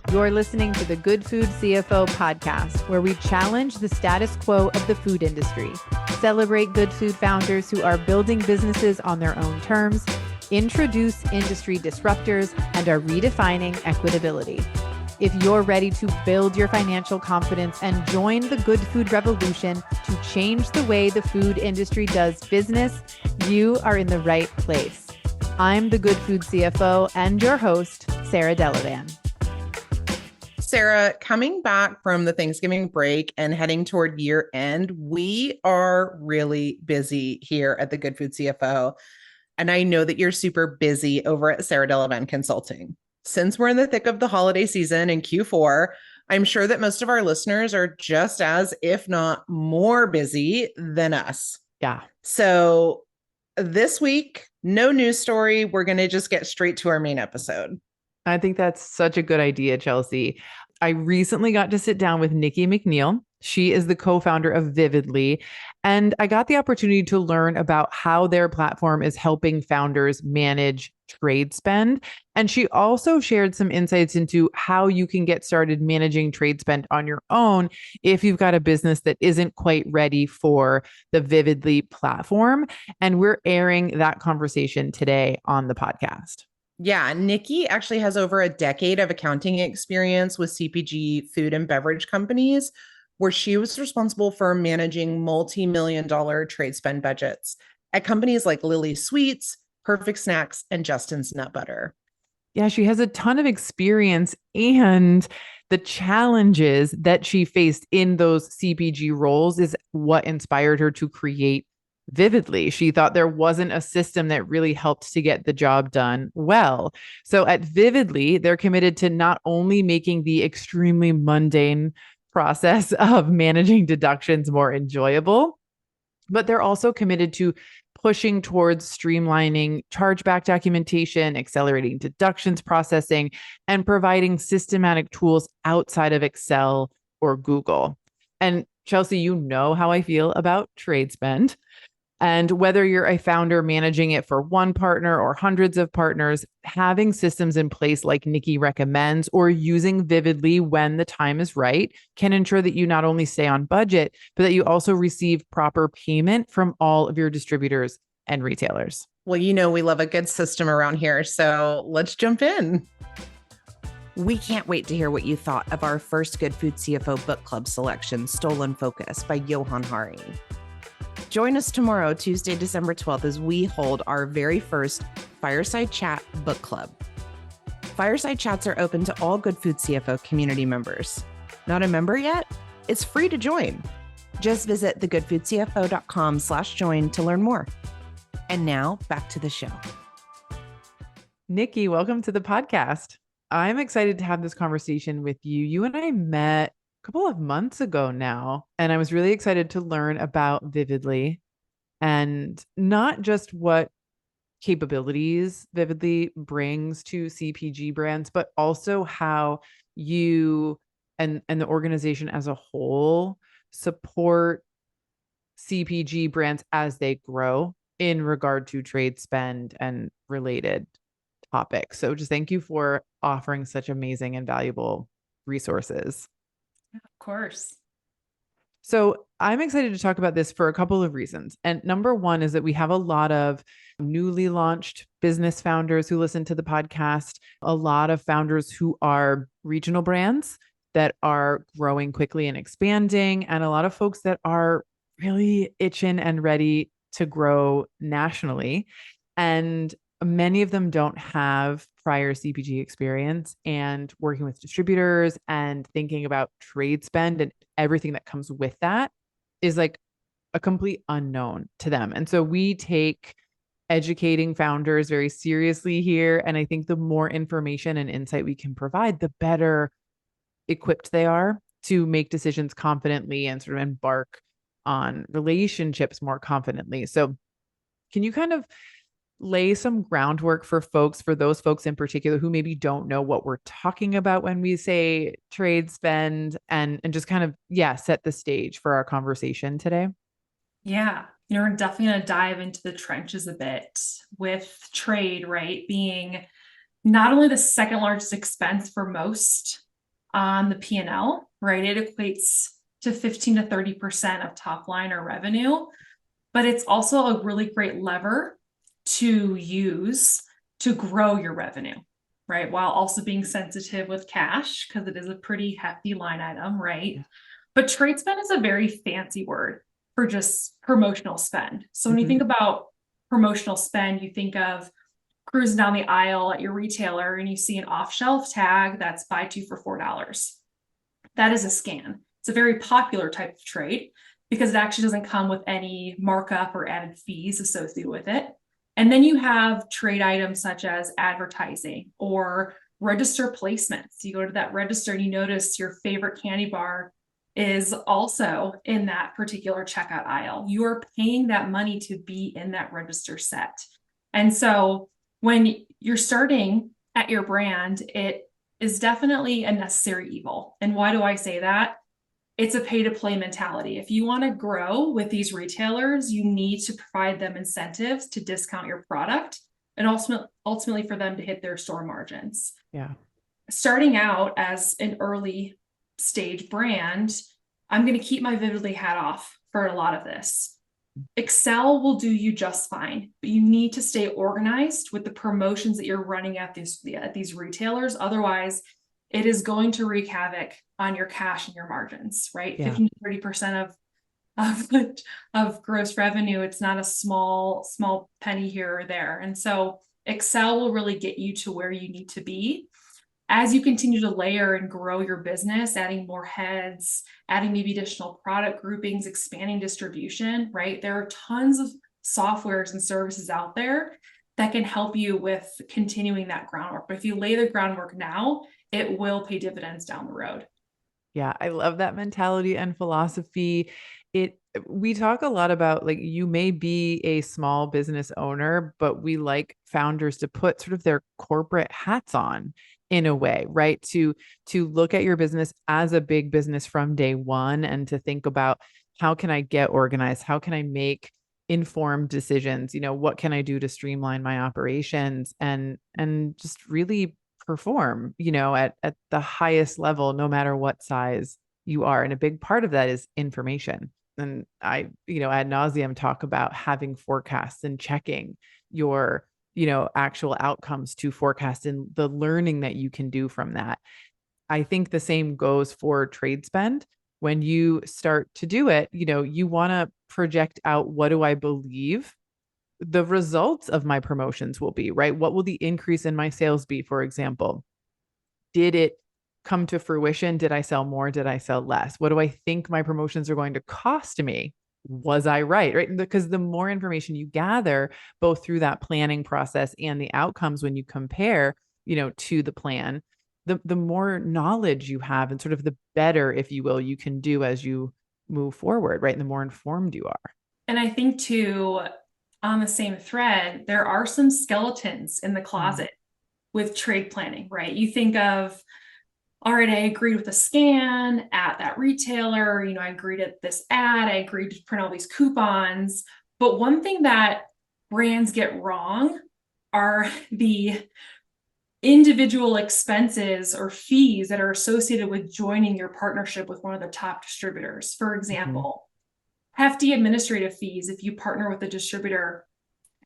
You're listening to the Good Food CFO podcast, where we challenge the status quo of the food industry, celebrate good food founders who are building businesses on their own terms, introduce industry disruptors, and are redefining equitability. If you're ready to build your financial confidence and join the good food revolution to change the way the food industry does business, you are in the right place. I'm the Good Food CFO and your host, Sarah Delavan. Sarah, coming back from the Thanksgiving break and heading toward year end, we are really busy here at the Good Food CFO. And I know that you're super busy over at Sarah Delavan Consulting. Since we're in the thick of the holiday season in Q4, I'm sure that most of our listeners are just as, if not more busy than us. Yeah. So this week, no news story. We're going to just get straight to our main episode. I think that's such a good idea, Chelsea. I recently got to sit down with Nikki McNeil. She is the co-founder of Vividly, and I got the opportunity to learn about how their platform is helping founders manage trade spend. And she also shared some insights into how you can get started managing trade spend on your own if you've got a business that isn't quite ready for the Vividly platform. And we're airing that conversation today on the podcast. Yeah, Nikki actually has over a decade of accounting experience with CPG food and beverage companies, where she was responsible for managing multi-million-dollar trade spend budgets at companies like Lily Sweets, Perfect Snacks, and Justin's Nut Butter. Yeah, she has a ton of experience, and the challenges that she faced in those CPG roles is what inspired her to create Vividly. She thought there wasn't a system that really helped to get the job done well. So at Vividly, they're committed to not only making the extremely mundane process of managing deductions more enjoyable, but they're also committed to pushing towards streamlining chargeback documentation, accelerating deductions processing, and providing systematic tools outside of Excel or Google. And Chelsea, you know how I feel about trade spend. And whether you're a founder managing it for one partner or hundreds of partners, having systems in place like Nikki recommends or using Vividly when the time is right can ensure that you not only stay on budget, but that you also receive proper payment from all of your distributors and retailers. Well, you know, we love a good system around here, so let's jump in. We can't wait to hear what you thought of our first Good Food CFO book club selection, Stolen Focus by Johan Hari. Join us tomorrow, Tuesday, December 12th, as we hold our very first Fireside Chat book club. Fireside Chats are open to all Good Food CFO community members. Not a member yet? It's free to join. Just visit thegoodfoodcfo.com/join to learn more. And now back to the show. Nikki, welcome to the podcast. I'm excited to have this conversation with you. You and I met couple of months ago now, and I was really excited to learn about Vividly and not just what capabilities Vividly brings to CPG brands, but also how you and the organization as a whole support CPG brands as they grow in regard to trade spend and related topics. So just thank you for offering such amazing and valuable resources. Of course. So I'm excited to talk about this for a couple of reasons. And number one is that we have a lot of newly launched business founders who listen to the podcast, a lot of founders who are regional brands that are growing quickly and expanding, and a lot of folks that are really itching and ready to grow nationally. And many of them don't have prior CPG experience, and working with distributors and thinking about trade spend and everything that comes with that is like a complete unknown to them. And so we take educating founders very seriously here. And I think the more information and insight we can provide, the better equipped they are to make decisions confidently and sort of embark on relationships more confidently. So can you kind of lay some groundwork for those folks in particular who maybe don't know what we're talking about when we say trade spend, and just kind of, set the stage for our conversation today? Yeah. We're definitely going to dive into the trenches a bit with trade, right? Being not only the second largest expense for most on the P&L, right? It equates to 15 to 30% of top line or revenue, but it's also a really great lever to use to grow your revenue, right? While also being sensitive with cash, because it is a pretty hefty line item, right? Yeah. But trade spend is a very fancy word for just promotional spend. So when you think about promotional spend, you think of cruising down the aisle at your retailer and you see an off-shelf tag that's buy two for $4. That is a scam. It's a very popular type of trade because it actually doesn't come with any markup or added fees associated with it. And then you have trade items such as advertising or register placements. You go to that register and you notice your favorite candy bar is also in that particular checkout aisle. You are paying that money to be in that register set. And so when you're starting at your brand, it is definitely a necessary evil. And why do I say that? It's a pay to play mentality. If you want to grow with these retailers, you need to provide them incentives to discount your product and ultimately for them to hit their store margins. Yeah. Starting out as an early stage brand, I'm going to keep my Vividly hat off for a lot of this. Excel will do you just fine, but you need to stay organized with the promotions that you're running at these retailers. Otherwise, it is going to wreak havoc on your cash and your margins, right? Yeah. 15 to 30% of gross revenue. It's not a small penny here or there. And so Excel will really get you to where you need to be. As you continue to layer and grow your business, adding more heads, adding maybe additional product groupings, expanding distribution, right? There are tons of softwares and services out there that can help you with continuing that groundwork. But if you lay the groundwork now, it will pay dividends down the road. Yeah, I love that mentality and philosophy. We talk a lot about, like, you may be a small business owner, but we like founders to put sort of their corporate hats on in a way, right? To look at your business as a big business from day one and to think about, how can I get organized? How can I make informed decisions? What can I do to streamline my operations and just really perform, at the highest level, no matter what size you are. And a big part of that is information. And I, ad nauseum talk about having forecasts and checking your, actual outcomes to forecast and the learning that you can do from that. I think the same goes for trade spend. When you start to do it, you want to project out, what do I believe the results of my promotions will be, right? What will the increase in my sales be, for example? Did it come to fruition? Did I sell more? Did I sell less? What do I think my promotions are going to cost me? Was I right? Right? Because the more information you gather, both through that planning process and the outcomes when you compare, to the plan, the more knowledge you have and sort of the better, if you will, you can do as you move forward, right? And the more informed you are. And I think too, on the same thread, there are some skeletons in the closet with trade planning, right? You think of, all right, I agreed with the scan at that retailer. I agreed at this ad. I agreed to print all these coupons. But one thing that brands get wrong are the individual expenses or fees that are associated with joining your partnership with one of the top distributors. For example, hefty administrative fees if you partner with a distributor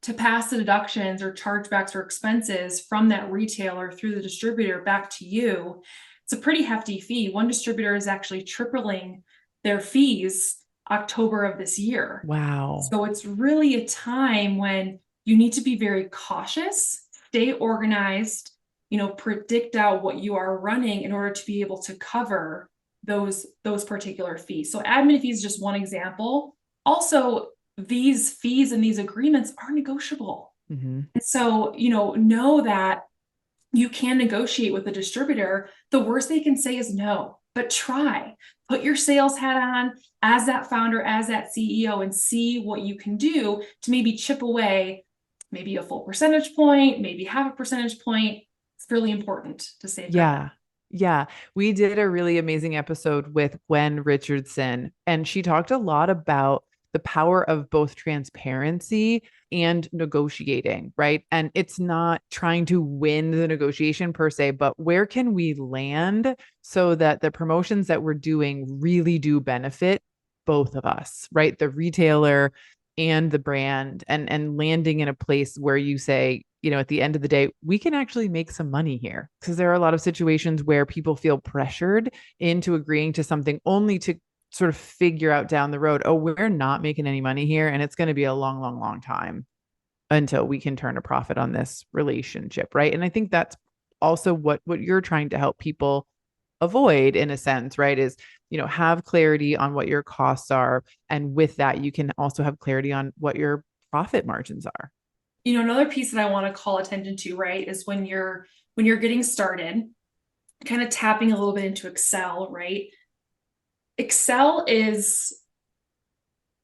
to pass the deductions or chargebacks or expenses from that retailer through the distributor back to you. It's a pretty hefty fee. One distributor is actually tripling their fees October of this year. Wow. So it's really a time when you need to be very cautious, stay organized, predict out what you are running in order to be able to cover those particular fees. So admin fees is just one example. Also, these fees and these agreements are negotiable. And so, know that you can negotiate with the distributor. The worst they can say is no, but try. Put your sales hat on as that founder, as that CEO, and see what you can do to maybe chip away maybe a full percentage point, maybe half a percentage point. It's really important to save. Yeah. We did a really amazing episode with Gwen Richardson, and she talked a lot about the power of both transparency and negotiating, right? And it's not trying to win the negotiation per se, but where can we land so that the promotions that we're doing really do benefit both of us, right? The retailer and the brand, and landing in a place where you say, at the end of the day, we can actually make some money here, because there are a lot of situations where people feel pressured into agreeing to something only to sort of figure out down the road, oh, we're not making any money here, and it's going to be a long, long, long time until we can turn a profit on this relationship, right? And I think that's also what you're trying to help people avoid, in a sense, right? Is, have clarity on what your costs are, and with that you can also have clarity on what your profit margins are. Another piece that I want to call attention to, right, is when you're getting started, kind of tapping a little bit into Excel, right? Excel is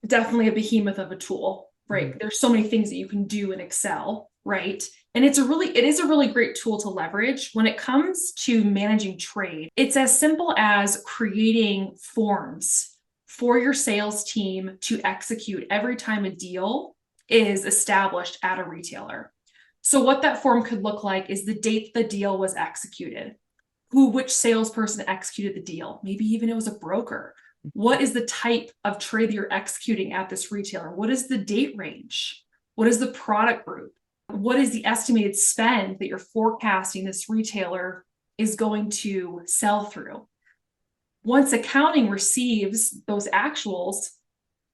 definitely a behemoth of a tool, right? Mm-hmm. There's so many things that you can do in Excel, right? And it is a really great tool to leverage when it comes to managing trade. It's as simple as creating forms for your sales team to execute every time a deal is established at a retailer. So what that form could look like is the date the deal was executed, which salesperson executed the deal. Maybe even it was a broker. What is the type of trade you're executing at this retailer? What is the date range? What is the product group? What is the estimated spend that you're forecasting this retailer is going to sell through? Once accounting receives those actuals,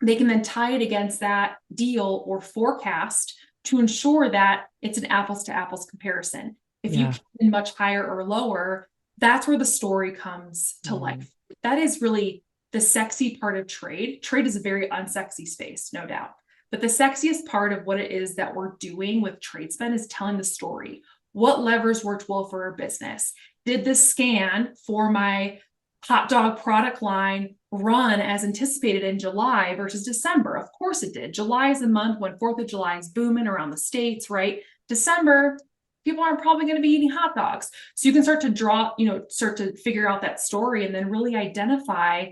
they can then tie it against that deal or forecast to ensure that it's an apples to apples comparison. If you come in much higher or lower, that's where the story comes to life. That is really the sexy part of trade. Trade is a very unsexy space, no doubt. But the sexiest part of what it is that we're doing with trade spend is telling the story. What levers worked well for our business? Did this scan for my hot dog product line run as anticipated in July versus December? Of course it did. July is the month when 4th of July is booming around the States, right? December, people aren't probably going to be eating hot dogs. So you can start to figure out that story and then really identify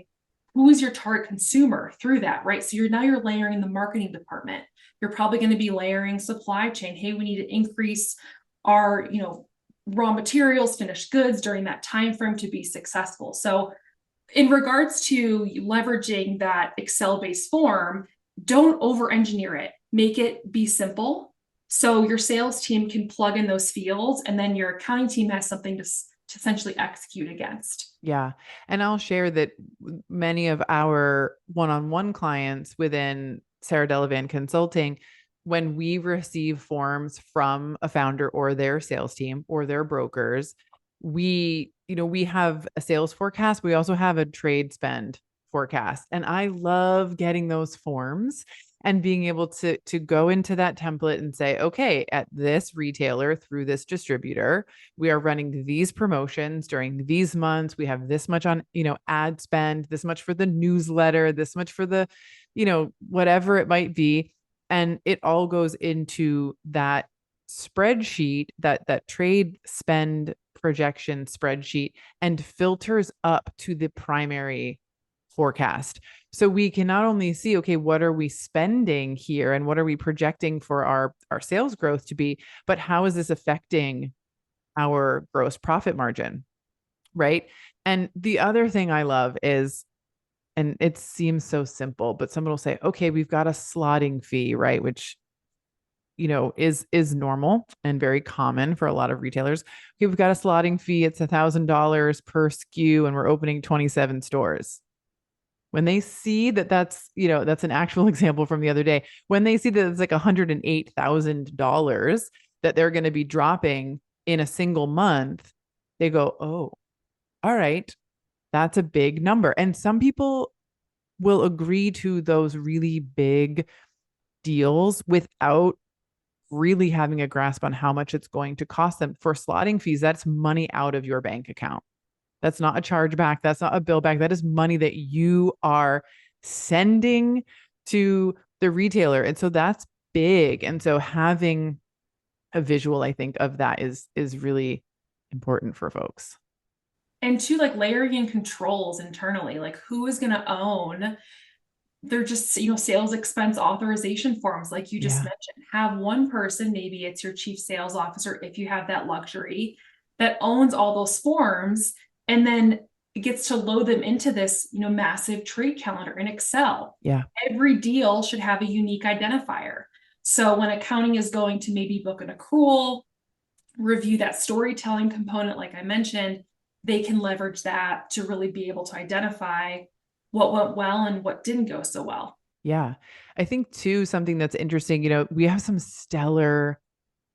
who is your target consumer through that, right? So you're layering in the marketing department. You're probably going to be layering supply chain. Hey, we need to increase our, raw materials, finished goods during that time frame to be successful. So in regards to leveraging that Excel-based form, don't over-engineer it. Make it be simple so your sales team can plug in those fields, and then your accounting team has something to essentially execute against. Yeah. And I'll share that many of our one-on-one clients within Sarah Delavan Consulting, when we receive forms from a founder or their sales team or their brokers, we have a sales forecast. We also have a trade spend forecast. And I love getting those forms and being able to go into that template and say, okay, at this retailer through this distributor, we are running these promotions during these months. We have this much on, ad spend, this much for the newsletter, this much for the, whatever it might be. And it all goes into that spreadsheet, that trade spend projection spreadsheet, and filters up to the primary forecast. So we can not only see, okay, what are we spending here and what are we projecting for our sales growth to be, but how is this affecting our gross profit margin, right? And the other thing I love is, and it seems so simple, but someone will say, okay, we've got a slotting fee, right? Which, is normal and very common for a lot of retailers. Okay, we've got a slotting fee. It's $1,000 per SKU and we're opening 27 stores. When they see that's an actual example from the other day, when they see that it's like $108,000 that they're going to be dropping in a single month, they go, oh, all right, that's a big number. And some people will agree to those really big deals without really having a grasp on how much it's going to cost them. For slotting fees, that's money out of your bank account. That's not a chargeback. That's not a bill back. That is money that you are sending to the retailer. And so that's big. And so having a visual, I think, of that is really important for folks. And two, like layering in controls internally, like who is going to own they're just, sales expense authorization forms, like you just Yeah. mentioned. Have one person, maybe it's your chief sales officer, if you have that luxury, that owns all those forms, and then it gets to load them into this, massive trade calendar in Excel. Yeah. Every deal should have a unique identifier. So when accounting is going to maybe book an accrual, review that storytelling component, like I mentioned, they can leverage that to really be able to identify what went well and what didn't go so well. Yeah. I think too, something that's interesting, we have some stellar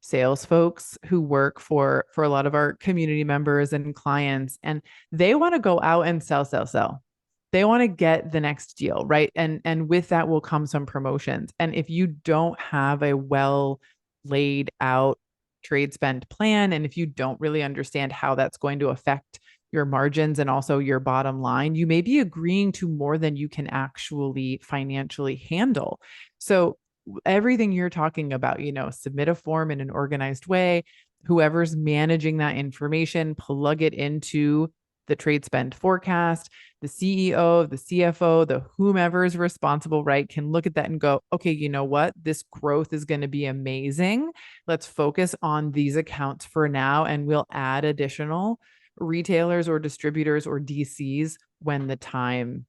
sales folks who work for a lot of our community members and clients, and they want to go out and sell. They want to get the next deal, right? And with that will come some promotions. And if you don't have a well laid out trade spend plan, and if you don't really understand how that's going to affect your margins and also your bottom line, you may be agreeing to more than you can actually financially handle. So everything you're talking about, submit a form in an organized way. Whoever's managing that information, plug it into the trade spend forecast. The CEO, the CFO, the whomever is responsible, right, can look at that and go, okay, you know what? This growth is going to be amazing. Let's focus on these accounts for now, and we'll add additional retailers or distributors or DCs when the time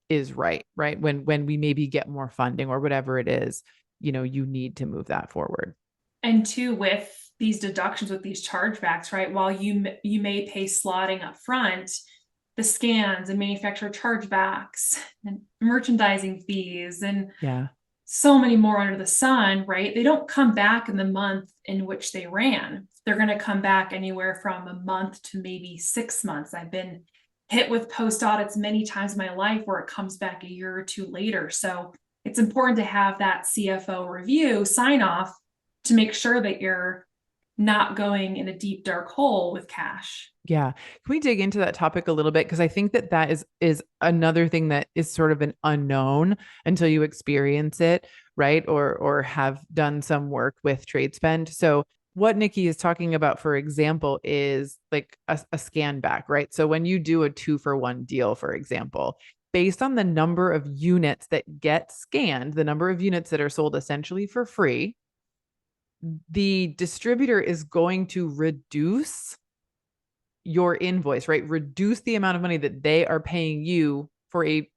is right, right? When we maybe get more funding or whatever it is, you need to move that forward. And two, with these deductions, with these chargebacks, right? While you may pay slotting up front, the scans and manufacturer chargebacks and merchandising fees and Yeah. so many more under the sun, right? They don't come back in the month in which they ran. They're going to come back anywhere from a month to maybe 6 months. I've been hit with post audits many times in my life where it comes back a year or two later. So it's important to have that CFO review sign off to make sure that you're not going in a deep dark hole with cash. Yeah. Can we dig into that topic a little bit? Because I think that is another thing that is sort of an unknown until you experience it, right? Or have done some work with trade spend. So what Nikki is talking about, for example, is like a scan back, right? So when you do a 2-for-1 deal, for example, based on the number of units that get scanned, the number of units that are sold essentially for free, the distributor is going to reduce your invoice, right? Reduce the amount of money that they are paying you for a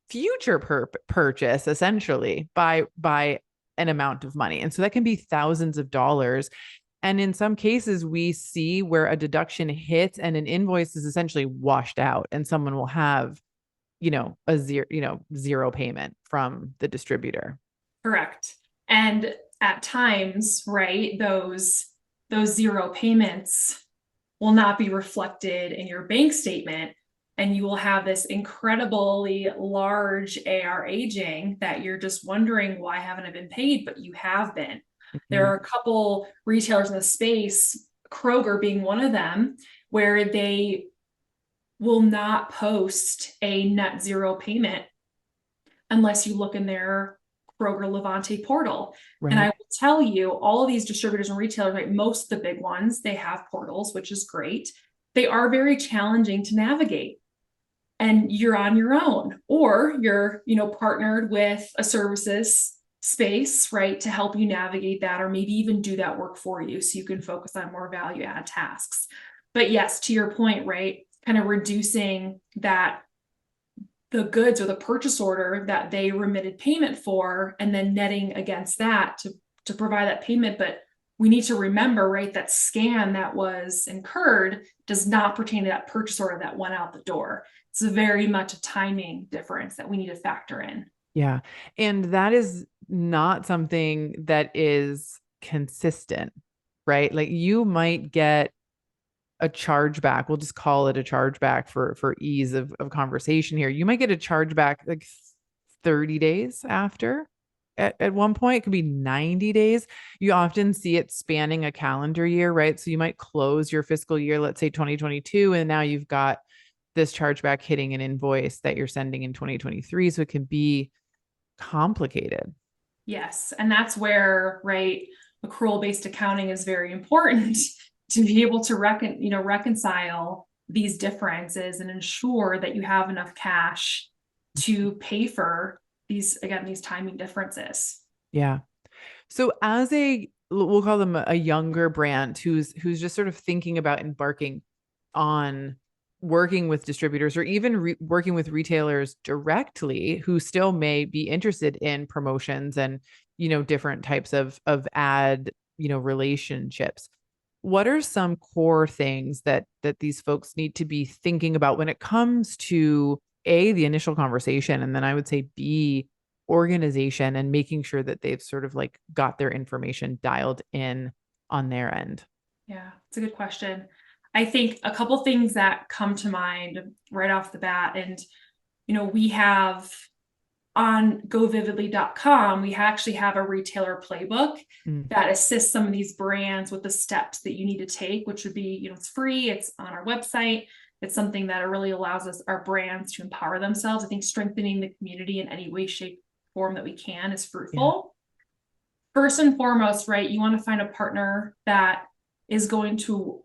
future purchase, essentially, by an amount of money. And so that can be thousands of dollars. And in some cases, we see where a deduction hits and an invoice is essentially washed out, and someone will have, a zero payment from the distributor. Correct. And at times, right, those zero payments will not be reflected in your bank statement, and you will have this incredibly large AR aging that you're just wondering, why haven't I been paid? But you have been. Mm-hmm. There are a couple retailers in the space, Kroger being one of them, where they will not post a net zero payment unless you look in their Kroger Levante portal. Right. And I will tell you, all of these distributors and retailers, right, most of the big ones, they have portals, which is great. They are very challenging to navigate. And you're on your own, or you're, partnered with a services space, right, to help you navigate that, or maybe even do that work for you so you can focus on more value add tasks. But yes, to your point, right, kind of reducing that, the goods or the purchase order that they remitted payment for, and then netting against that to provide that payment. But we need to remember, right, that scan that was incurred does not pertain to that purchase order that went out the door. It's very much a timing difference that we need to factor in. Yeah. And that is not something that is consistent, right? Like you might get a chargeback. We'll just call it a chargeback for ease of conversation here. You might get a chargeback like 30 days after. At one point, it could be 90 days. You often see it spanning a calendar year, right? So you might close your fiscal year, let's say 2022, and now you've got this chargeback hitting an invoice that you're sending in 2023. So it can be complicated. Yes. And that's where, right, accrual-based accounting is very important to be able to reconcile these differences and ensure that you have enough cash to pay for these timing differences. Yeah. So as we'll call them a younger brand who's just sort of thinking about embarking on working with distributors or even working with retailers directly who still may be interested in promotions and, different types of ad, relationships. What are some core things that these folks need to be thinking about when it comes to A, the initial conversation, and then I would say B, organization and making sure that they've sort of like got their information dialed in on their end? Yeah, it's a good question. I think a couple things that come to mind right off the bat, and we have on govividly.com, we actually have a retailer playbook that assists some of these brands with the steps that you need to take, which would be, it's free, it's on our website. It's something that really allows our brands to empower themselves. I think strengthening the community in any way, shape, form that we can is fruitful. Yeah. First and foremost, right, you want to find a partner that is going to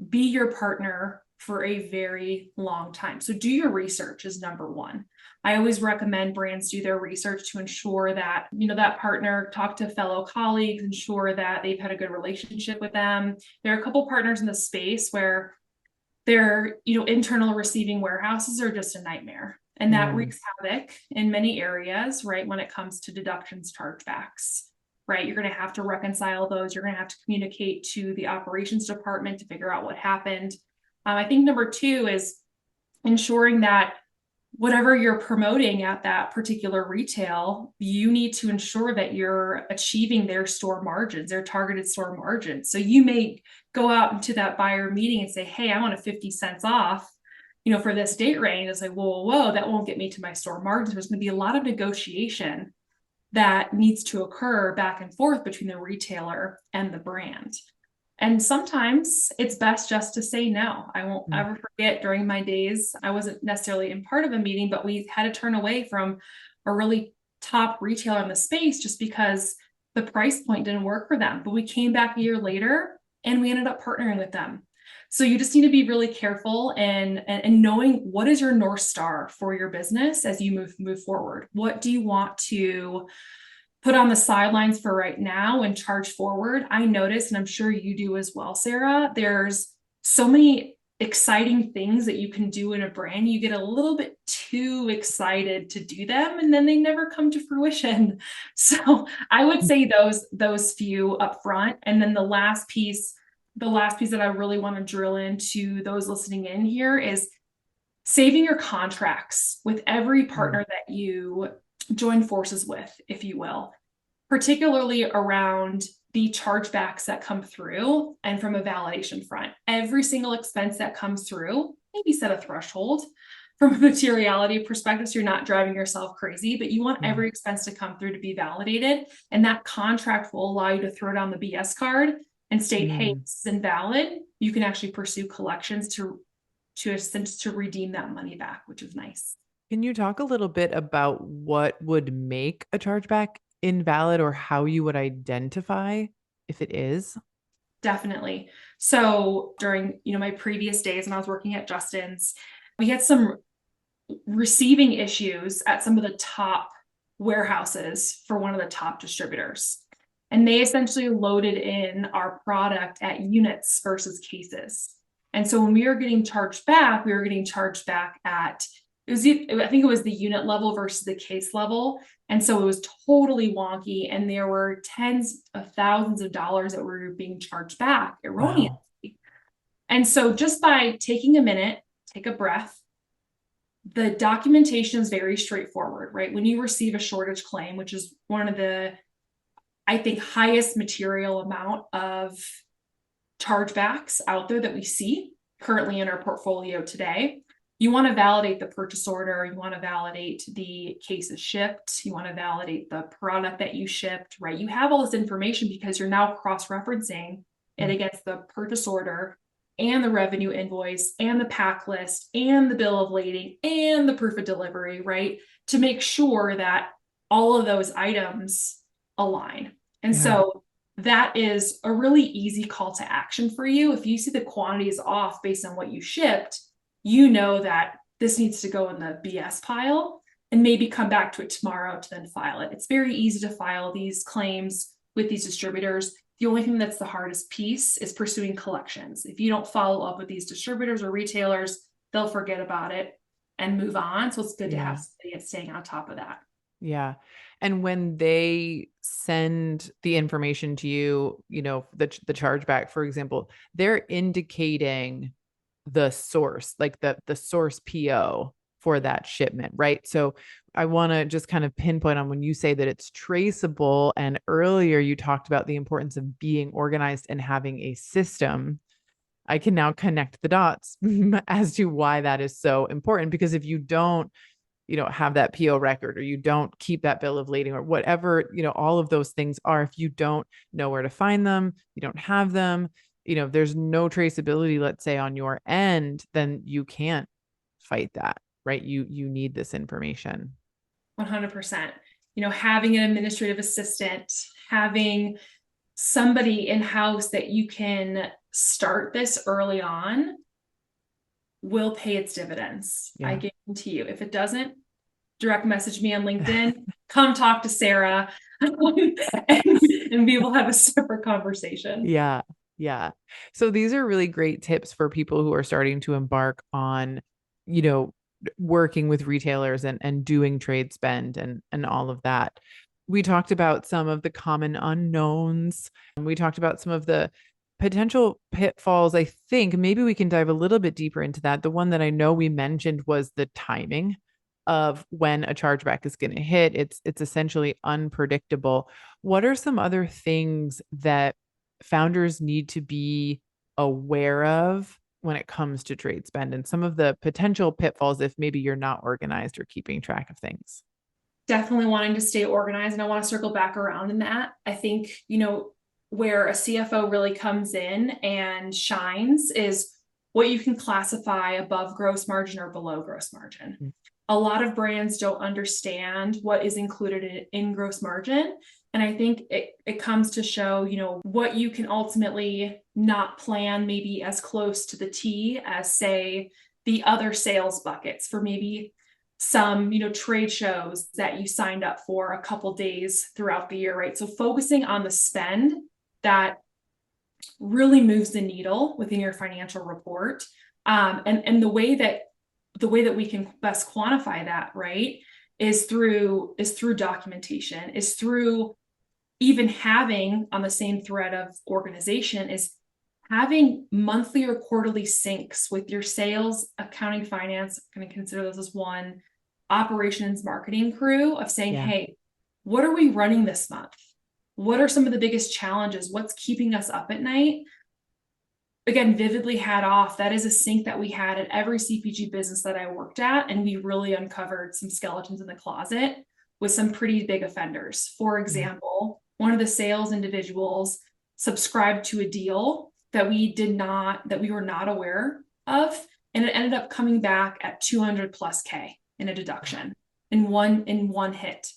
be your partner for a very long time. So do your research is number one. I always recommend brands do their research to ensure that, that partner, talk to fellow colleagues, ensure that they've had a good relationship with them. There are a couple partners in the space where their, internal receiving warehouses are just a nightmare. And that wreaks havoc in many areas, right? When it comes to deductions, chargebacks, right? You're going to have to reconcile those. You're going to have to communicate to the operations department to figure out what happened. I think number two is ensuring that whatever you're promoting at that particular retail, you need to ensure that you're achieving their store margins, their targeted store margins. So you may go out into that buyer meeting and say, hey, I want a 50 cents off, for this date range. It's like, whoa, that won't get me to my store margins. There's going to be a lot of negotiation that needs to occur back and forth between the retailer and the brand. And sometimes it's best just to say no. I won't ever forget during my days, I wasn't necessarily in part of a meeting, but we had to turn away from a really top retailer in the space just because the price point didn't work for them. But we came back a year later and we ended up partnering with them. So you just need to be really careful and knowing what is your North Star for your business as you move forward. What do you want to put on the sidelines for right now and charge forward? I notice, and I'm sure you do as well, Sarah, there's so many exciting things that you can do in a brand. You get a little bit too excited to do them and then they never come to fruition. So I would say those few up front. And then the last piece that I really want to drill into those listening in here is saving your contracts with every partner that you join forces with, if you will, particularly around the chargebacks that come through and from a validation front. Every single expense that comes through, maybe set a threshold from a materiality perspective so you're not driving yourself crazy, but you want every expense to come through to be validated. And that contract will allow you to throw down the BS card and state, hey, this is invalid. You can actually pursue collections to redeem that money back, which is nice. Can you talk a little bit about what would make a chargeback invalid or how you would identify if it is? Definitely. So during, my previous days when I was working at Justin's, we had some receiving issues at some of the top warehouses for one of the top distributors. And they essentially loaded in our product at units versus cases. And so when we were getting charged back, at I think it was the unit level versus the case level. And so it was totally wonky. And there were tens of thousands of dollars that were being charged back erroneously. Wow. And so just by taking a minute, take a breath, the documentation is very straightforward, right? When you receive a shortage claim, which is one of the, I think, highest material amount of chargebacks out there that we see currently in our portfolio today, you want to validate the purchase order. You want to validate the cases shipped. You want to validate the product that you shipped, right? You have all this information because you're now cross-referencing it against the purchase order and the revenue invoice and the pack list and the bill of lading and the proof of delivery, right? To make sure that all of those items align. And so that is a really easy call to action for you. If you see the quantity is off based on what you shipped, you know that this needs to go in the BS pile. and maybe come back to it tomorrow to then file it. It's very easy to file these claims with these distributors. The only thing that's the hardest piece is pursuing collections. If you don't follow up with these distributors or retailers, they'll forget about it and move on. So it's good to have somebody staying on top of that. Yeah. And when they send the information to you, the chargeback, for example, they're indicating the source, like the source PO for that shipment, right? So I want to just kind of pinpoint on when you say that it's traceable. And earlier you talked about the importance of being organized and having a system. I can now connect the dots as to why that is so important, because if you don't have that PO record, or you don't keep that bill of lading, or whatever, all of those things are, if you don't know where to find them, you don't have them, there's no traceability, let's say on your end, then you can't fight that, right? You need this information. 100%. Having an administrative assistant, having somebody in-house that you can start this early on will pay its dividends. Yeah. I guarantee you. If it doesn't, direct message me on LinkedIn, come talk to Sarah, and we will have a separate conversation. Yeah. Yeah. So these are really great tips for people who are starting to embark on, working with retailers and doing trade spend and all of that. We talked about some of the common unknowns. We talked about some of the potential pitfalls. I think maybe we can dive a little bit deeper into that. The one that I know we mentioned was the timing of when a chargeback is going to hit. It's essentially unpredictable. What are some other things that founders need to be aware of when it comes to trade spend, and some of the potential pitfalls if maybe you're not organized or keeping track of things? Definitely wanting to stay organized. And I want to circle back around in that. I think, where a CFO really comes in and shines is what you can classify above gross margin or below gross margin. Mm-hmm. A lot of brands don't understand what is included in gross margin. And I think it comes to show, what you can ultimately not plan maybe as close to the T as, say, the other sales buckets for maybe some, trade shows that you signed up for a couple days throughout the year, right? So focusing on the spend that really moves the needle within your financial report. And the way that we can best quantify that, right, is through documentation, is through even having, on the same thread of organization, is having monthly or quarterly syncs with your sales, accounting, finance. I'm going to consider those as one, operations, marketing crew, of saying, hey, what are we running this month? What are some of the biggest challenges? What's keeping us up at night? Again, vividly hat off. That is a sync that we had at every CPG business that I worked at. And we really uncovered some skeletons in the closet with some pretty big offenders. For example, one of the sales individuals subscribed to a deal that we were not aware of. And it ended up coming back at 200 plus K in a deduction in one hit.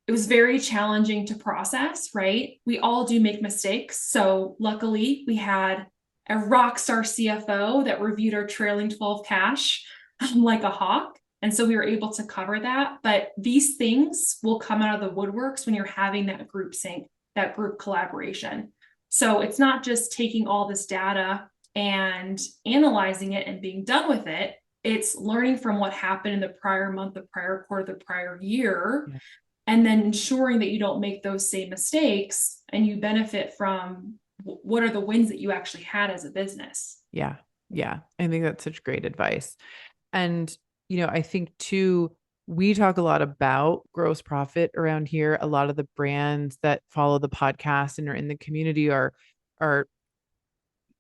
It was very challenging to process, right? We all do make mistakes. So luckily we had a rock star CFO that reviewed our trailing 12 cash like a hawk. And so we were able to cover that. But these things will come out of the woodworks when you're having that group sync, that group collaboration. So it's not just taking all this data and analyzing it and being done with it. It's learning from what happened in the prior month, the prior quarter, the prior year. Yeah. And then ensuring that you don't make those same mistakes and you benefit from what are the wins that you actually had as a business. Yeah. Yeah. I think that's such great advice. And, I think too, we talk a lot about gross profit around here. A lot of the brands that follow the podcast and are in the community are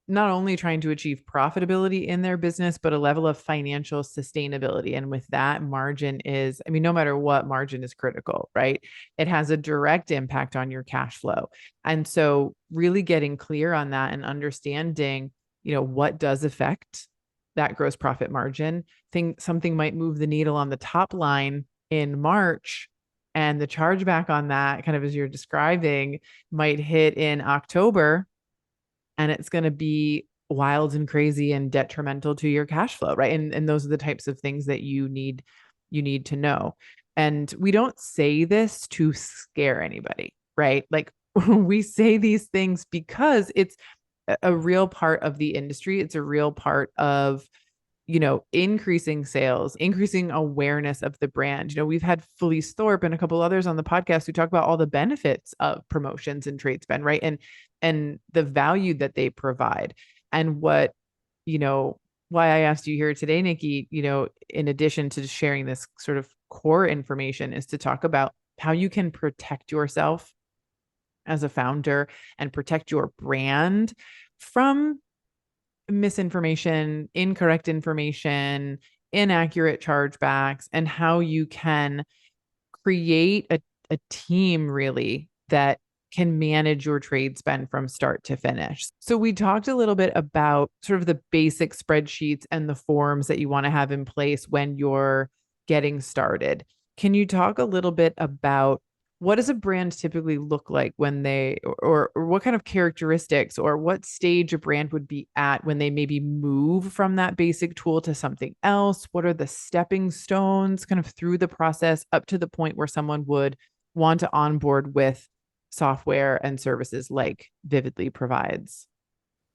not only trying to achieve profitability in their business, but a level of financial sustainability. And with that, margin is, no matter what, margin is critical, right? It has a direct impact on your cash flow. And so really getting clear on that and understanding, what does affect that gross profit margin. Something might move the needle on the top line in March, and the chargeback on that, kind of as you're describing, might hit in October. And it's going to be wild and crazy and detrimental to your cash flow, right? And those are the types of things that you need you need to know. And we don't say this to scare anybody, right? Like we say these things because it's a real part of the industry. It's a real part of, increasing sales, increasing awareness of the brand. We've had Felice Thorpe and a couple others on the podcast who talk about all the benefits of promotions and trade spend, right? And the value that they provide. And why I asked you here today, Nikki, in addition to sharing this sort of core information, is to talk about how you can protect yourself as a founder and protect your brand from misinformation, incorrect information, inaccurate chargebacks, and how you can create a team really that can manage your trade spend from start to finish. So we talked a little bit about sort of the basic spreadsheets and the forms that you want to have in place when you're getting started. Can you talk a little bit about what does a brand typically look like when or what kind of characteristics or what stage a brand would be at when they maybe move from that basic tool to something else? What are the stepping stones kind of through the process up to the point where someone would want to onboard with software and services like Vividly provides?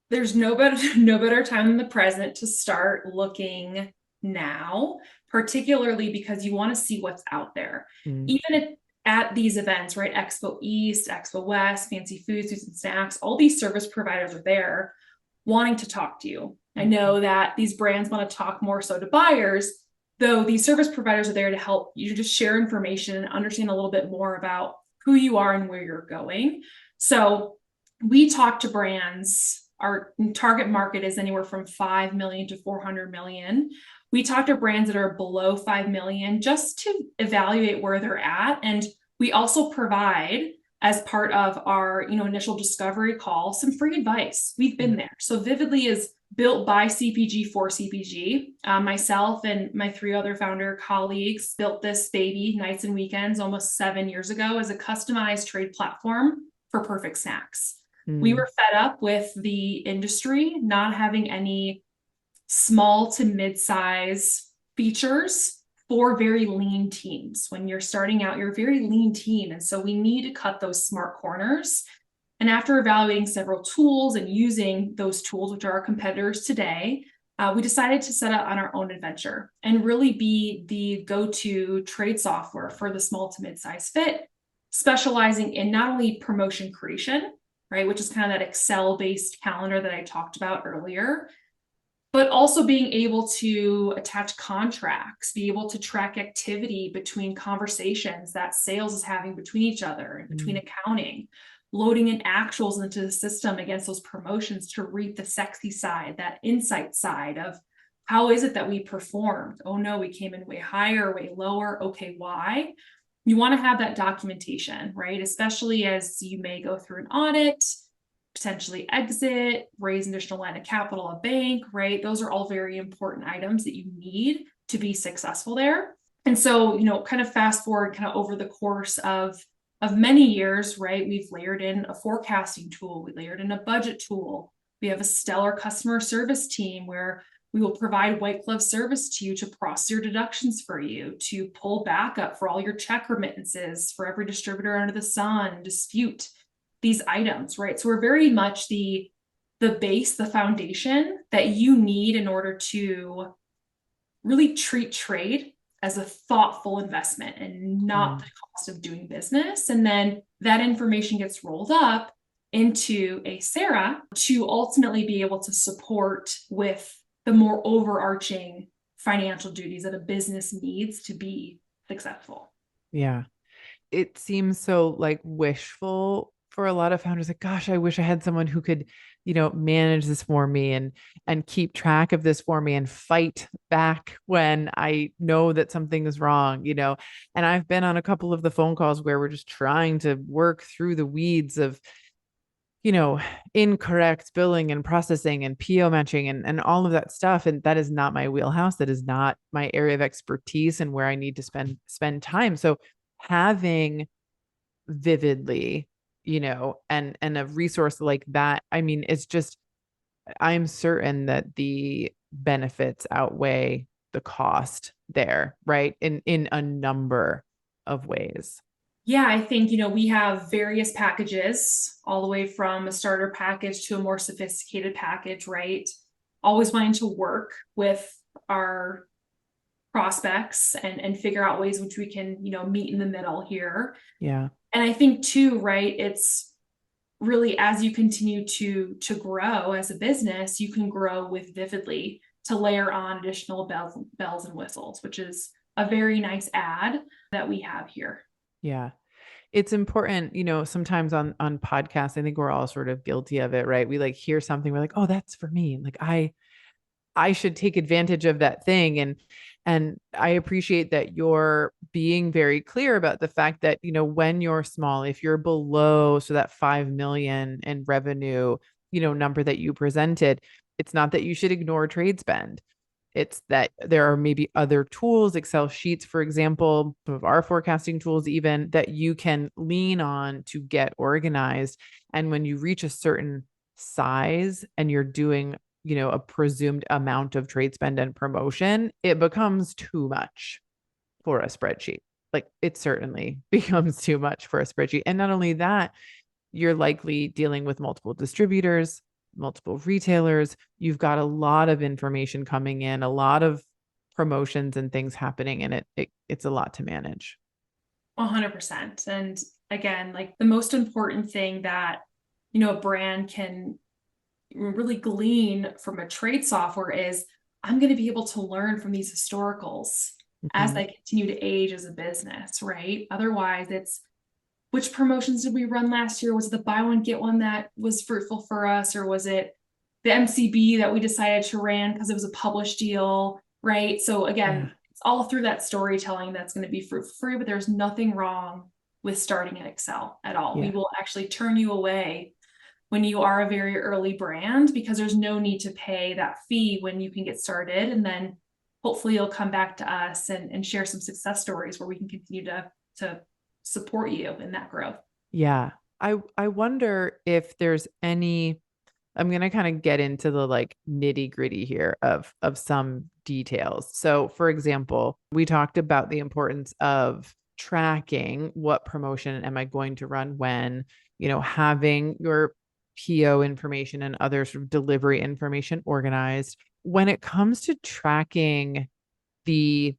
There's no better time than the present to start looking now, particularly because you want to see what's out there. Even at these events, right? Expo East, Expo West, Fancy Foods and Snacks, all these service providers are there wanting to talk to you. I know that these brands want to talk more so to buyers, though these service providers are there to help you just share information and understand a little bit more about who you are and where you're going. So we talk to brands. Our target market is anywhere from 5 million to 400 million. We talk to brands that are below 5 million just to evaluate where they're at. And we also provide, as part of our initial discovery call, some free advice. We've been there. So Vividly is built by CPG for CPG. Myself and my 3 other founder colleagues built this baby nights and weekends almost 7 years ago as a customized trade platform for perfect snacks. We were fed up with the industry not having any small to mid-size features for very lean teams. When you're starting out, you're a very lean team. And so we need to cut those smart corners. And after evaluating several tools and using those tools, which are our competitors today, we decided to set out on our own adventure and really be the go-to trade software for the small to mid-size fit, specializing in not only promotion creation, right, which is kind of that Excel-based calendar that I talked about earlier, but also being able to attach contracts, be able to track activity between conversations that sales is having between each other and between accounting, loading in actuals into the system against those promotions to reap the sexy side, that insight side of how is it that we performed? Oh no, we came in way higher, way lower. Okay, why? You want to have that documentation, right? Especially as you may go through an audit, potentially exit, raise an additional line of capital, a bank, right? Those are all very important items that you need to be successful there. And so, kind of fast forward kind of over the course of many years, right? We've layered in a forecasting tool. We layered in a budget tool. We have a stellar customer service team where we will provide white glove service to you to process your deductions for you, to pull backup for all your check remittances for every distributor under the sun, dispute these items, right? So we're very much the base, the foundation that you need in order to really treat trade as a thoughtful investment and not the cost of doing business. And then that information gets rolled up into a SARA to ultimately be able to support with the more overarching financial duties that a business needs to be successful. Yeah. It seems so like wishful for a lot of founders, like, gosh, I wish I had someone who could, manage this for me and keep track of this for me and fight back when I know that something is wrong, and I've been on a couple of the phone calls where we're just trying to work through the weeds of, incorrect billing and processing and PO matching and all of that stuff. And that is not my wheelhouse. That is not my area of expertise and where I need to spend time. So having Vividly, and a resource like that, I mean, it's just, I'm certain that the benefits outweigh the cost there, right? In a number of ways. Yeah, I think, we have various packages all the way from a starter package to a more sophisticated package, right? Always wanting to work with our prospects and figure out ways which we can, meet in the middle here. Yeah. And I think too, right, it's really as you continue to grow as a business, you can grow with Vividly to layer on additional bells and whistles, which is a very nice add that we have here. Yeah. It's important, sometimes on podcasts, I think we're all sort of guilty of it, right? We like hear something, we're like, oh, that's for me. Like I should take advantage of that thing. And I appreciate that you're being very clear about the fact that, when you're small, if you're below, so that 5 million in revenue, number that you presented, it's not that you should ignore trade spend. It's that there are maybe other tools, Excel sheets, for example, some of our forecasting tools, even that you can lean on to get organized. And when you reach a certain size and you're doing, a presumed amount of trade spend and promotion, it becomes too much for a spreadsheet. Like it certainly becomes too much for a spreadsheet. And not only that, you're likely dealing with multiple distributors, multiple retailers. You've got a lot of information coming in, a lot of promotions and things happening, and it's a lot to manage. 100%. And again, like the most important thing that, a brand can really glean from a trade software is I'm going to be able to learn from these historicals as I continue to age as a business, right? Otherwise, it's which promotions did we run last year? Was it the buy one, get one that was fruitful for us? Or was it the MCB that we decided to run because it was a published deal, right? So again, it's all through that storytelling that's going to be fruitful for you, but there's nothing wrong with starting in Excel at all. We will actually turn you away when you are a very early brand because there's no need to pay that fee when you can get started. And then hopefully you'll come back to us and share some success stories where we can continue to support you in that growth. Yeah. I wonder if there's any, I'm going to kind of get into the like nitty gritty here of some details. So for example, we talked about the importance of tracking what promotion am I going to run when, having your PO information and other sort of delivery information organized. When it comes to tracking the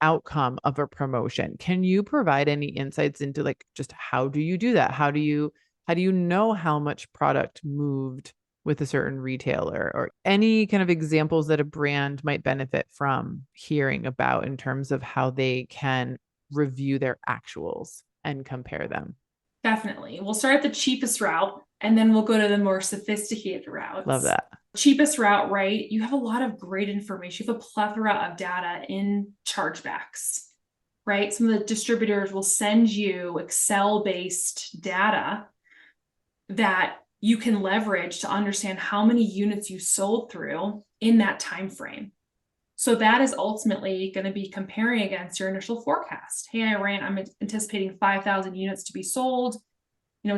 outcome of a promotion, can you provide any insights into like just how do you do that? How do you know how much product moved with a certain retailer, or any kind of examples that a brand might benefit from hearing about in terms of how they can review their actuals and compare them? Definitely. We'll start at the cheapest route and then we'll go to the more sophisticated routes. Love that. Cheapest route, right? You have a lot of great information. You have a plethora of data in chargebacks, right? Some of the distributors will send you Excel-based data that you can leverage to understand how many units you sold through in that time frame. So that is ultimately going to be comparing against your initial forecast. Hey, I'm anticipating 5,000 units to be sold,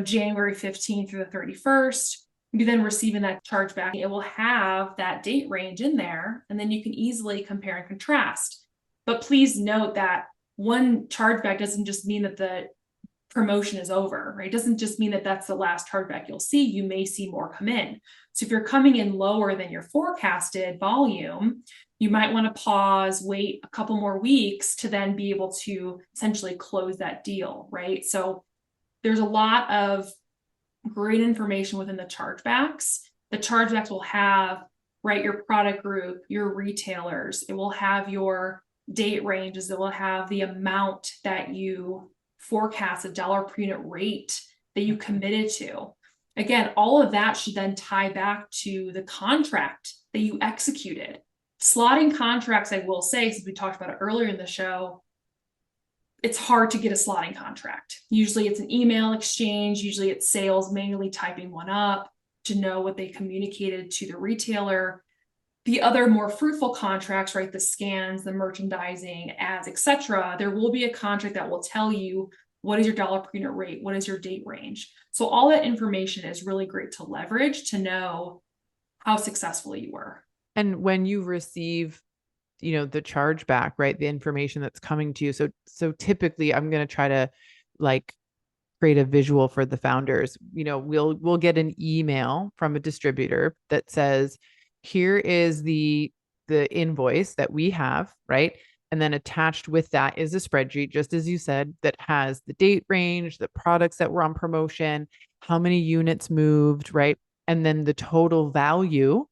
January 15th through the 31st. You then receiving that chargeback. It will have that date range in there, and then you can easily compare and contrast. But please note that one chargeback doesn't just mean that the promotion is over, right? It doesn't just mean that that's the last chargeback you'll see. You may see more come in. So if you're coming in lower than your forecasted volume, you might want to pause, wait a couple more weeks to then be able to essentially close that deal, right? So there's a lot of great information within the chargebacks. The chargebacks will have, right, your product group, your retailers. It will have your date ranges. It will have the amount that you forecast, a dollar per unit rate that you committed to. Again, all of that should then tie back to the contract that you executed. Slotting contracts, I will say, since we talked about it earlier in the show, it's hard to get a slotting contract. Usually it's an email exchange. Usually it's sales manually typing one up to know what they communicated to the retailer. The other more fruitful contracts, right, the scans, the merchandising, ads, etc., there will be a contract that will tell you what is your dollar per unit rate, what is your date range. So all that information is really great to leverage to know how successful you were. And when you receive the chargeback, right? The information that's coming to you. So typically I'm going to try to like create a visual for the founders. We'll get an email from a distributor that says, here is the invoice that we have, right? And then attached with that is a spreadsheet, just as you said, that has the date range, the products that were on promotion, how many units moved, right? And then the total value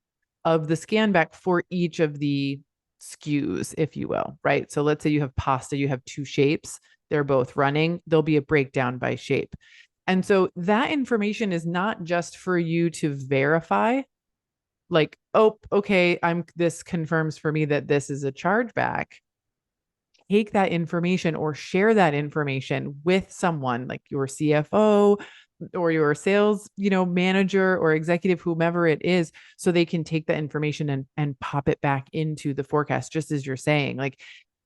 of the scan back for each of the SKUs, if you will, right? So let's say you have pasta, you have two shapes, they're both running, there'll be a breakdown by shape. And so that information is not just for you to verify, like, oh, okay, this confirms for me that this is a chargeback. Take that information or share that information with someone like your CFO or your sales, manager or executive, whomever it is, so they can take that information and pop it back into the forecast, just as you're saying. Like,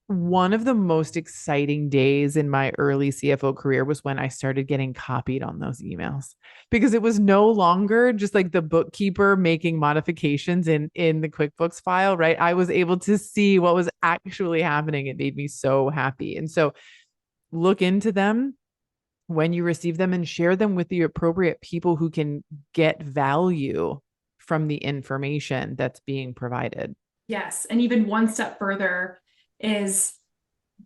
one of the most exciting days in my early CFO career was when I started getting copied on those emails, because it was no longer just like the bookkeeper making modifications in the QuickBooks file, right? I was able to see what was actually happening. It made me so happy. And so look into them when you receive them and share them with the appropriate people who can get value from the information that's being provided. Yes. And even one step further is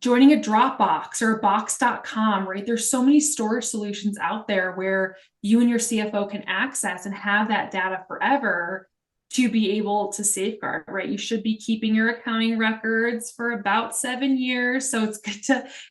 joining a Dropbox or a box.com, right? There's so many storage solutions out there where you and your CFO can access and have that data forever to be able to safeguard, right? You should be keeping your accounting records for about 7 years. So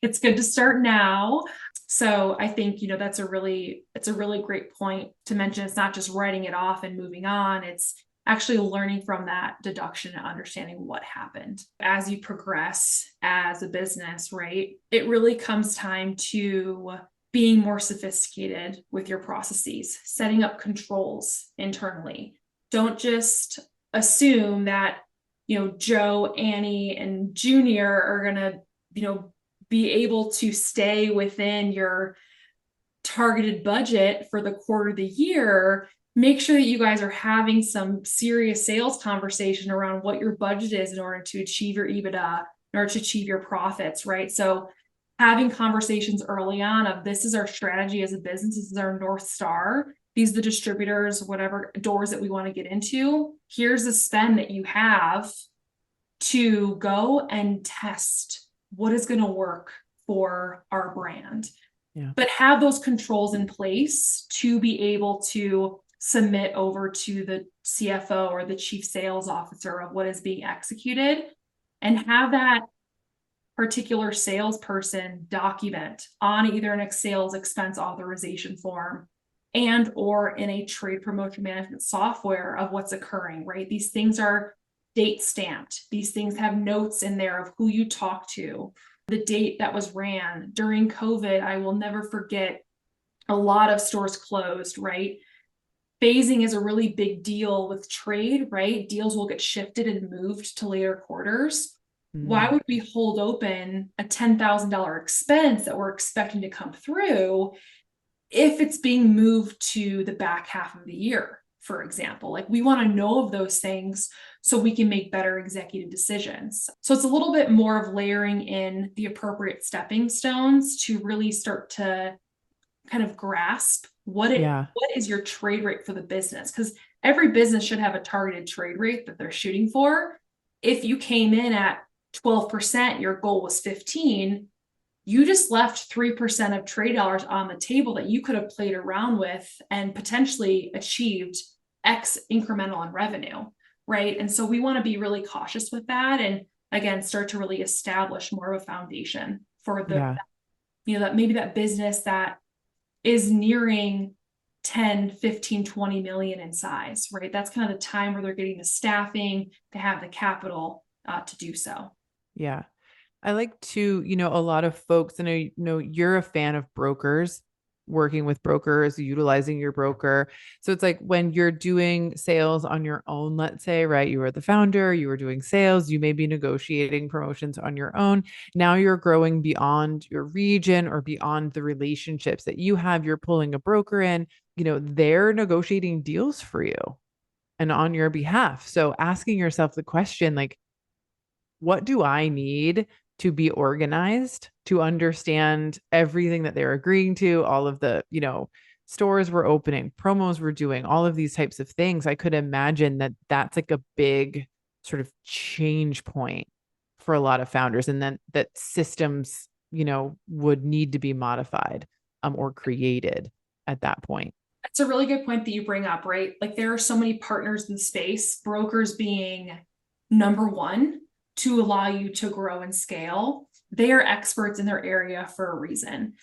it's good to start now. So I think, it's a really great point to mention. It's not just writing it off and moving on. It's actually learning from that deduction and understanding what happened. As you progress as a business, right, it really comes time to being more sophisticated with your processes, setting up controls internally. Don't just assume that, Joe, Annie, and Junior are going to, be able to stay within your targeted budget for the quarter of the year. Make sure that you guys are having some serious sales conversation around what your budget is in order to achieve your EBITDA, in order to achieve your profits, right? So having conversations early on of, this is our strategy as a business, this is our North Star, these are the distributors, whatever doors that we want to get into. Here's the spend that you have to go and test what is going to work for our brand. Yeah. But have those controls in place to be able to submit over to the CFO or the chief sales officer of what is being executed, and have that particular salesperson document on either an sales expense authorization form and or in a trade promotion management software of what's occurring, right? These things are date stamped. These things have notes in there of who you talk to, the date that was ran. During COVID, I will never forget, a lot of stores closed, right? Phasing is a really big deal with trade, right? Deals will get shifted and moved to later quarters. Why would we hold open a $10,000 expense that we're expecting to come through if it's being moved to the back half of the year, for example? Like, we want to know of those things so we can make better executive decisions. So it's a little bit more of layering in the appropriate stepping stones to really start to kind of grasp what is your trade rate for the business? Because every business should have a targeted trade rate that they're shooting for. If you came in at 12%, your goal was 15, you just left 3% of trade dollars on the table that you could have played around with and potentially achieved X incremental in revenue, right? And so we want to be really cautious with that, and again, start to really establish more of a foundation for that maybe that business that is nearing 10, 15, 20 million in size, right? That's kind of the time where they're getting the staffing to have the capital to do so. Yeah. I like to, a lot of folks, and I know you're a fan of brokers, working with brokers, utilizing your broker. So it's like when you're doing sales on your own, let's say, right? You were the founder, you were doing sales, you may be negotiating promotions on your own. Now you're growing beyond your region or beyond the relationships that you have. You're pulling a broker in, they're negotiating deals for you and on your behalf. So asking yourself the question, like, what do I need to be organized, to understand everything that they're agreeing to, all of the, stores we're opening, promos we're doing, all of these types of things. I could imagine that that's like a big sort of change point for a lot of founders, and then that systems, would need to be modified or created at that point. It's a really good point that you bring up, right? Like there are so many partners in the space, brokers being number one to allow you to grow and scale. They are experts in their area for a reason.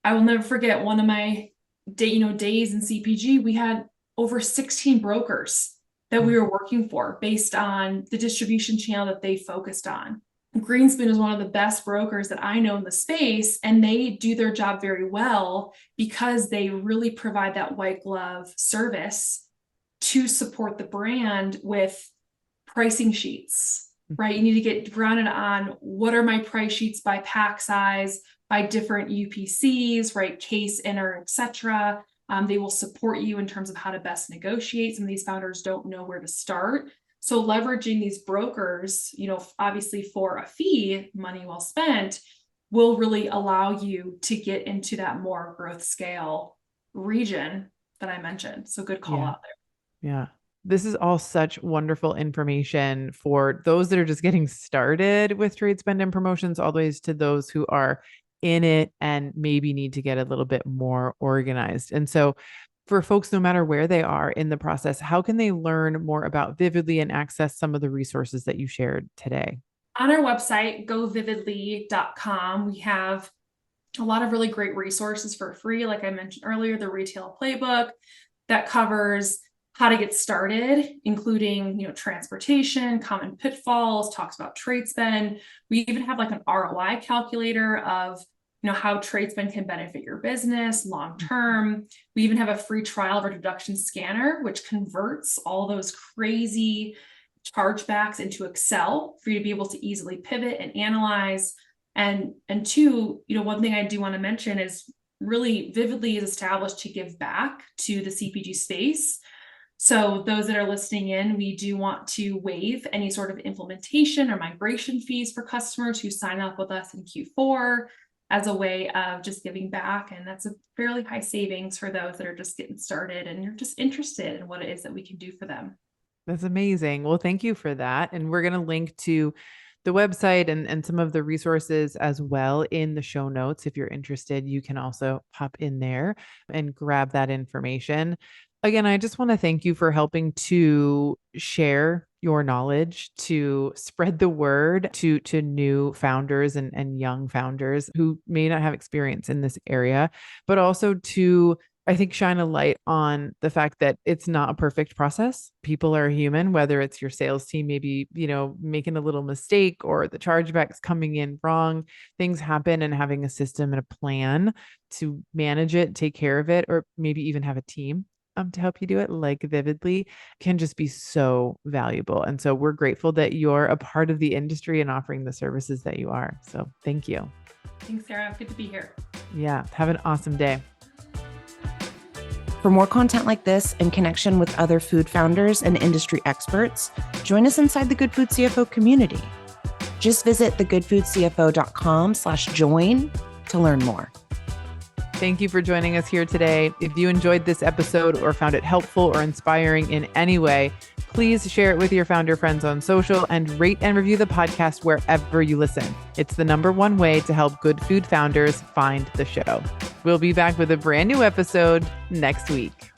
I will never forget one of my days in CPG. We had over 16 brokers that we were working for based on the distribution channel that they focused on. Greenspoon is one of the best brokers that I know in the space, and they do their job very well because they really provide that white glove service to support the brand with pricing sheets, right? You need to get grounded on what are my price sheets by pack size, by different UPCs, right? Case, inner, etc. They will support you in terms of how to best negotiate. Some of these founders don't know where to start. So leveraging these brokers, obviously for a fee, money well spent, will really allow you to get into that more growth scale region that I mentioned. So good call out there. Yeah. This is all such wonderful information for those that are just getting started with trade spend and promotions, all the way to those who are in it and maybe need to get a little bit more organized. And so for folks, no matter where they are in the process, how can they learn more about Vividly and access some of the resources that you shared today? On our website, govividly.com, we have a lot of really great resources for free. Like I mentioned earlier, the retail playbook that covers how to get started, including, transportation, common pitfalls, talks about trade spend. We even have like an ROI calculator of how trade spend can benefit your business long-term. We even have a free trial of our deduction scanner, which converts all those crazy chargebacks into Excel for you to be able to easily pivot and analyze. And two, one thing I do want to mention is really Vividly is established to give back to the CPG space. So those that are listening in, we do want to waive any sort of implementation or migration fees for customers who sign up with us in Q4 as a way of just giving back. And that's a fairly high savings for those that are just getting started and you're just interested in what it is that we can do for them. That's amazing. Well, thank you for that. And we're going to link to the website and some of the resources as well in the show notes. If you're interested, you can also hop in there and grab that information. Again, I just want to thank you for helping to share your knowledge, to spread the word to new founders and young founders who may not have experience in this area, but also to, I think, shine a light on the fact that it's not a perfect process. People are human, whether it's your sales team, maybe, making a little mistake or the chargebacks coming in wrong. Things happen, and having a system and a plan to manage it, take care of it, or maybe even have a team to help you do it, like Vividly, can just be so valuable. And so we're grateful that you're a part of the industry and offering the services that you are. So thank you. Thanks, Sarah. Good to be here. Yeah. Have an awesome day. For more content like this and connection with other food founders and industry experts, join us inside the Good Food CFO community. Just visit thegoodfoodcfo.com/join to learn more. Thank you for joining us here today. If you enjoyed this episode or found it helpful or inspiring in any way, please share it with your founder friends on social and rate and review the podcast wherever you listen. It's the #1 way to help good food founders find the show. We'll be back with a brand new episode next week.